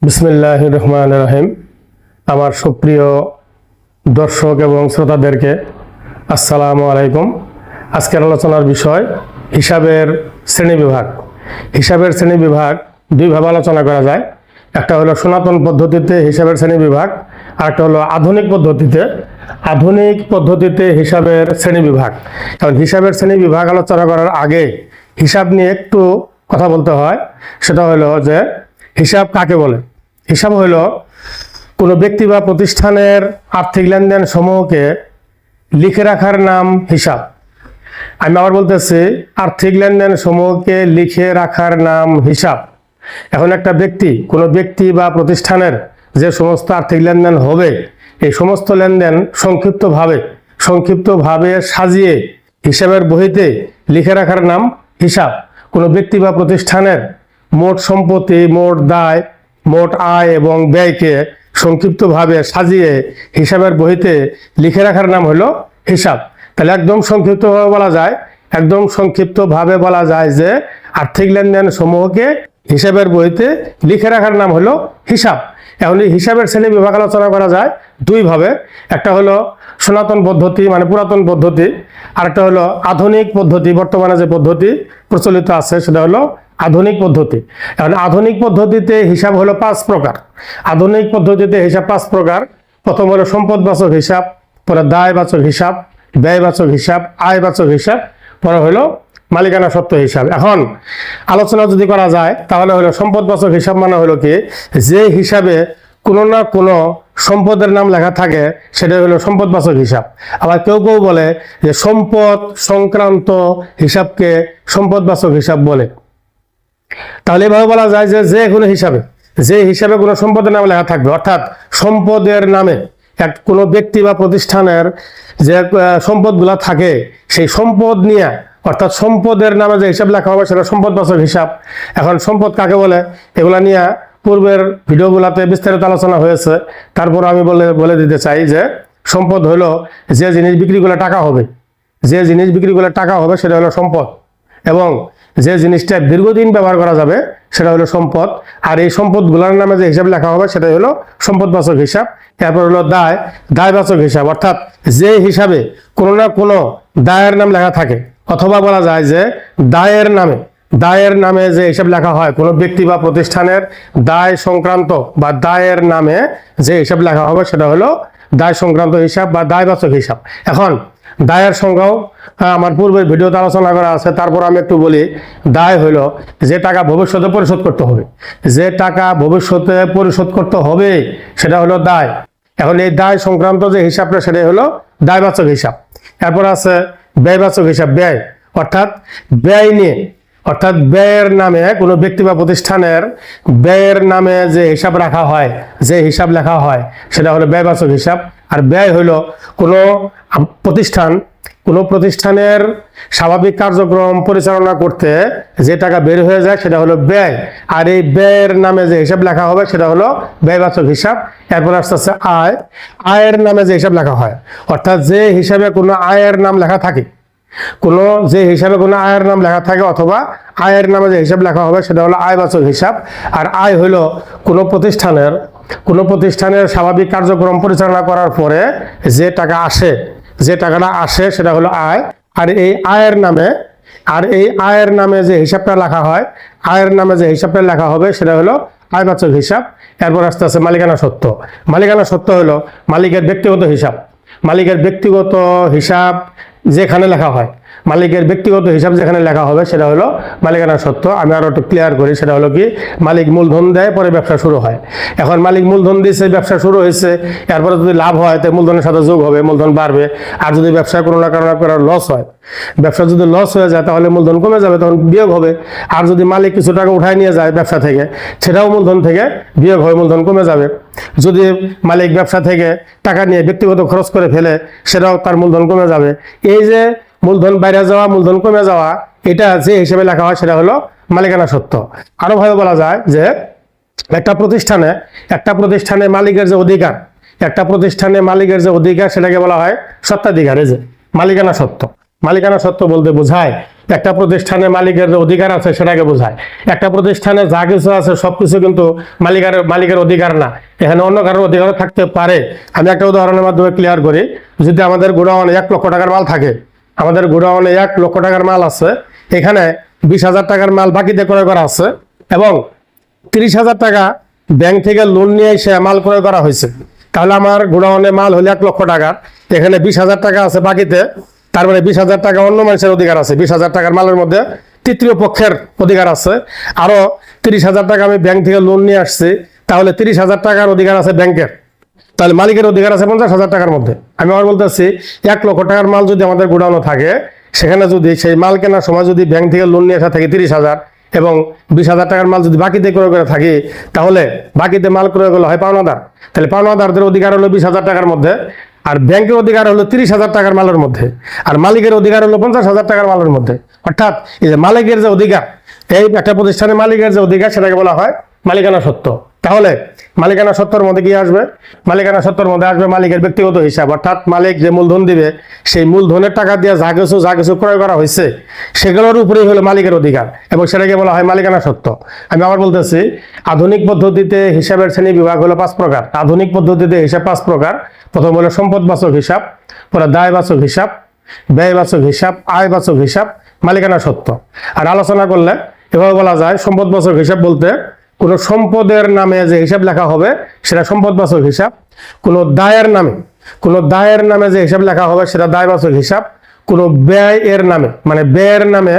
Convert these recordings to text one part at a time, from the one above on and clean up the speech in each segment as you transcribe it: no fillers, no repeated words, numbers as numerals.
বিসমিল্লাহির রহমানির রহিম। আমার সুপ্রিয় দর্শক এবং শ্রোতাদেরকে আসসালামু আলাইকুম। আজকের আলোচনার বিষয় হিসাবের শ্রেণীবিভাগ। হিসাবের শ্রেণীবিভাগ দুইভাবে আলোচনা করা যায়। একটা হলো সনাতন পদ্ধতিতে হিসাবের শ্রেণীবিভাগ, আর একটা হলো আধুনিক পদ্ধতিতে হিসাবের শ্রেণীবিভাগ। কারণ হিসাবের শ্রেণীবিভাগ আলোচনা করার আগে হিসাব নিয়ে একটু কথা বলতে হয়। সেটা হলো যে হিসাব কাকে বলে। হিসাব হলো কোনো ব্যক্তি বা প্রতিষ্ঠানের আর্থিক লেনদেন সমূহকে লিখে রাখার নাম হিসাব। আমি আবার বলতেছি, আর্থিক লেনদেন সমূহকে লিখে রাখার নাম হিসাব। এখন একটা কোনো ব্যক্তি বা প্রতিষ্ঠানের যে সমস্ত আর্থিক লেনদেন হবে, এই সমস্ত লেনদেন সংক্ষিপ্তভাবে সাজিয়ে হিসাবের বহিতে লিখে রাখার নাম হিসাব। কোনো ব্যক্তি বা প্রতিষ্ঠানের মোট সম্পত্তি, মোট দায়, মোট আয় এবং ব্যয়কে সংক্ষিপ্তভাবে সাজিয়ে হিসাবের বহিতে লিখে রাখার নাম হলো হিসাব। তাহলে একদম সংক্ষিপ্তভাবে বলা যায় যে আর্থিক লেনদেন সমূহকে হিসাবের বইতে লিখে রাখার নাম হলো হিসাব। এখন এই হিসাবের শ্রেণী বিভাগ আলোচনা করা যায় দুইভাবে। একটা হলো সনাতন পদ্ধতি, মানে পুরাতন পদ্ধতি, আর একটা হলো আধুনিক পদ্ধতি। বর্তমানে যে পদ্ধতি প্রচলিত আছে সেটা হলো আধুনিক পদ্ধতি। এখন আধুনিক পদ্ধতিতে হিসাব হলো 5 প্রকার। আধুনিক পদ্ধতিতে হিসাব 5 প্রকার। প্রথম হলো সম্পদবাচক হিসাব, পরে দায়বাচক হিসাব, ব্যয়বাচক হিসাব, আয়বাচক হিসাব, পরে হলো মালিকানা সত্ত্ব হিসাব। এখন আলোচনা যদি করা যায় তাহলে হলো সম্পদবাচক হিসাব মানে হলো কি, যে হিসাবে কোনো না কোনো সম্পদের নাম লেখা থাকে সেটা হলো সম্পদবাচক হিসাব। আবার কেউ কেউ বলে যে সম্পদ সংক্রান্ত হিসাবকে সম্পদবাচক হিসাব বলে। তাহলে এভাবে বলা যায় যে যে হিসাবে কোনো সম্পদের নাম লেখা থাকবে, অর্থাৎ সম্পদের নামে কোনো ব্যক্তি বা প্রতিষ্ঠানের যে সম্পদগুলা থাকে সেই সম্পদ নিয়ে, অর্থাৎ সম্পদের নামে যে হিসাব লেখা হবে সেটা সম্পদবাচক হিসাব। এখন সম্পদ কাকে বলে এগুলা নিয়ে পূর্বের ভিডিওগুলোতে বিস্তারিত আলোচনা হয়েছে। তারপর আমি বলে দিতে চাই যে সম্পদ হলো যে জিনিস বিক্রি করলে টাকা হবে সেটা হলো সম্পদ, এবং যে জিনিসটা দীর্ঘদিন ব্যবহার করা যাবে সেটা হলো সম্পদ। আর এই সম্পদগুলোর নামে যে হিসাব লেখা হবে সেটা হলো সম্পদবাচক হিসাব। এরপর হলো দায়বাচক হিসাব, অর্থাৎ যে হিসাবে কোনো না কোনো দায়ের নাম লেখা থাকে, অথবা বলা যায় যে দায়ের নামে যে হিসাব লেখা হয়, কোনো ব্যক্তি বা প্রতিষ্ঠানের দায় সংক্রান্ত বা দায়ের নামে যে হিসাব লেখা হবে সেটা হলো দায় সংক্রান্ত হিসাব বা দায়বাচক হিসাব। এখন দায়ের সংজ্ঞাও আমার পূর্বের ভিডিওতে আলোচনা করা আছে। তারপর আমি একটু বলি, দায় হলো যে টাকা ভবিষ্যতে পরিশোধ করতে হবে সেটা হলো দায়। এখন এই দায় সংক্রান্ত যে হিসাবটা সেটাই হলো দায়বাচক হিসাব। এরপর আছে ব্যয়বাচক হিসাব, ব্যয়, অর্থাৎ ব্যয়ের নামে কোনো ব্যক্তি বা প্রতিষ্ঠানের ব্যয়ের নামে যে হিসাব লেখা হয় সেটা হলো ব্যয়বাচক হিসাব। আর ব্যয় হলো কোনো প্রতিষ্ঠানের স্বাভাবিক কার্যক্রম পরিচালনা করতে যে টাকা বের হয়ে যায় সেটা হলো ব্যয়। আর এই ব্যয়ের নামে যে হিসাব লেখা হবে সেটা হলো ব্যয়বাচক হিসাব। এরপর আসতে আছে আয়ের নামে যে হিসাব লেখা হয়, অর্থাৎ যে হিসাবে কোনো আয়ের নাম লেখা থাকে, অথবা আয়ের নামে যে হিসাব লেখা হবে সেটা হলো আয়বাচক হিসাব। আর আয় হলো কোনো প্রতিষ্ঠানের স্বাভাবিক কার্যক্রম পরিচালনা করার পরে যে টাকাটা আসে সেটা হলো আয়। আর এই আয়ের নামে যে হিসাবটা লেখা হবে সেটা হলো আয়বাচক হিসাব। এরপর আসতে আছে মালিকানা সত্ত্ব হলো মালিকের ব্যক্তিগত হিসাব যেখানে লেখা হয়, যেখানে লেখা হবে সেটা হলো মালিকানা সত্ত্ব। আমি আরো একটু ক্লিয়ার করি, সেটা হলো কি, মালিক মূলধন দেয়, পরে ব্যবসা শুরু হয়। এখন মালিক মূলধন দিয়েছে, ব্যবসা শুরু হয়েছে, এরপরে যদি লাভ হয় তাই মূলধনের সাথে যোগ হবে, মূলধন বাড়বে। আর যদি ব্যবসায় কোনো না কারণে লস হয়, হয়ে যায় তাহলে মূলধন কমে যাবে, তখন বিয়োগ হবে। আর যদি মালিক কিছু টাকা উঠায় নিয়ে যায় ব্যবসা থেকে, সেটাও মূলধন থেকে বিয়োগ হয়ে মূলধন কমে যাবে। যদি মালিক ব্যবসা থেকে টাকা নিয়ে ব্যক্তিগত খরচ করে ফেলে, সেটাও তার মূলধন কমে যাবে। এই যে মূলধন বাইরে যাওয়া, মূলধন কমে যাওয়া, এটা যে হিসেবে লেখা হয় সেটা হলো মালিকানা সত্ত্ব। আরো ভাবে বলা যায় যে একটা প্রতিষ্ঠানে মালিকের যে অধিকার সেটাকে বলা হয় সত্ত্বাধিকার। এই যে মালিকানা সত্ত্ব, মালিকানা সত্ত্ব বলতে বোঝায় একটা প্রতিষ্ঠানে মালিকের যে অধিকার আছে সেটাকে বোঝায়। একটা প্রতিষ্ঠানে যা কিছু আছে সবকিছু কিন্তু মালিকের অধিকার না, এখানে অন্য কারোর অধিকারও থাকতে পারে। আমি একটা উদাহরণের মাধ্যমে ক্লিয়ার করি। যদি আমাদের গোডাউনে 1 লক্ষ টাকার মাল থাকে, আমাদের গোডাউনে 1 লক্ষ টাকার মাল আছে, এখানে 20,000 টাকার মাল বাকিতে ক্রয় করা আছে এবং 30,000 টাকা ব্যাংক থেকে লোন নিয়ে এসে মাল ক্রয় করা হয়েছে, তাহলে আমার গোডাউনে মাল হলে 1 লক্ষ টাকার, এখানে 20,000 টাকা আছে বাকিতে, তার মানে 20,000 টাকা অন্য মানুষের অধিকার আছে। 20,000 টাকার মালের মধ্যে তৃতীয় পক্ষের অধিকার আছে। আরো 30,000 টাকা আমি ব্যাংক থেকে লোন নিয়ে আসছি, তাহলে 30,000 টাকার অধিকার আছে ব্যাংকের, তাহলে মালিকের অধিকার আছে 50,000 টাকার মধ্যে। আমি আবার বলতেছি 1 লক্ষ টাকার মাল যদি আমাদের গোডাউনে থাকে, সেখানে যদি সেই মাল কেনার সময় যদি ব্যাংক থেকে লোন নিয়ে আসা থাকে 30,000 এবং 20,000 টাকার মাল যদি বাকিতে ক্রয় করে থাকি, তাহলে বাকিতে মাল ক্রয় করলে হয় পাওনাদার। তাহলে পাওনাদারদের অধিকার হলো 20,000 টাকার মধ্যে, আর ব্যাংকের অধিকার হলো 30,000 টাকার মালের মধ্যে, আর মালিকের অধিকার হলো 50,000 টাকার মালের মধ্যে। অর্থাৎ এই যে মালিকের যে অধিকার, এই একটা প্রতিষ্ঠানের মালিকের যে অধিকার, সেটাকে বলা হয় মালিকানা সত্ত্ব। তাহলে মালিকানা সত্ত্বর মধ্যে কি আসবে? মালিকানা সত্ত্বর মধ্যে আসবে মালিকের ব্যক্তিগত হিসাব, অর্থাৎ মালিক যে মূলধন দিবে, সেই মূলধনের টাকা দিয়ে যা কিছু ক্রয় করা হয়েছে সেগুলোর উপরেই হলো মালিকের অধিকার, এবং সেটাকে বলা হয় মালিকানা সত্ত্ব। আমি আবার বলতেছি, আধুনিক পদ্ধতিতে হিসাবের শ্রেণী বিভাগ হলো 5 প্রকার। আধুনিক পদ্ধতিতে হিসাব 5 প্রকার। প্রথম হলো সম্পদবাচক হিসাব, পরে দায়বাচক হিসাব, ব্যয়বাচক হিসাব, আয়বাচক হিসাব, মালিকানা সত্ত্ব। আর আলোচনা করলে এভাবে বলা যায়, সম্পদবাচক হিসাব বলতে কোনো সম্পদের নামে যে হিসাব লেখা হবে সেটা সম্পদবাচক হিসাব। কোনো দায়ের নামে যে হিসাব লেখা হবে সেটা দায়বাচক হিসাব। কোনো ব্যয়ের নামে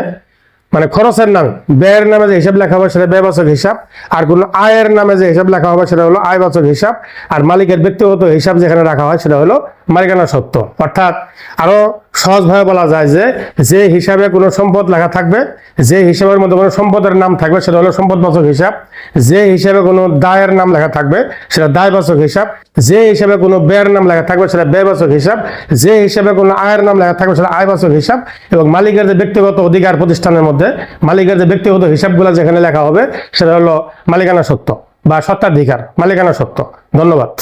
মানে খরচের নামে, ব্যয়ের নামে যে হিসাব লেখা হবে সেটা ব্যয়বাচক হিসাব। আর কোনো আয়ের নামে যে হিসাব লেখা হবে সেটা হলো আয়বাচক হিসাব। আর মালিকের ব্যক্তিগত হিসাব যেখানে রাখা হয় সেটা হলো মালিকানা সত্ত্ব। অর্থাৎ আরো সহজভাবে বলা যায় যে হিসাবে কোনো সম্পদ লেখা থাকবে, যে হিসাবের মধ্যে কোনো সম্পদের নাম থাকবে সেটা হলো সম্পদবাচক হিসাব। যে হিসাবে কোনো দায়ের নাম লেখা থাকবে সেটা দায়বাচক হিসাব। যে হিসাবে কোনো ব্যয়ের নাম লেখা থাকবে সেটা ব্যয়বাচক হিসাব। যে হিসাবে কোনো আয়ের নাম লেখা থাকবে সেটা আয়বাচক হিসাব। এবং মালিকের যে ব্যক্তিগত অধিকার প্রতিষ্ঠানের মধ্যে, মালিকের যে ব্যক্তিগত হিসাবগুলো যেখানে লেখা হবে সেটা হলো মালিকানা সত্ত্ব বা সত্ত্বাধিকার, মালিকানা সত্ত্ব। ধন্যবাদ।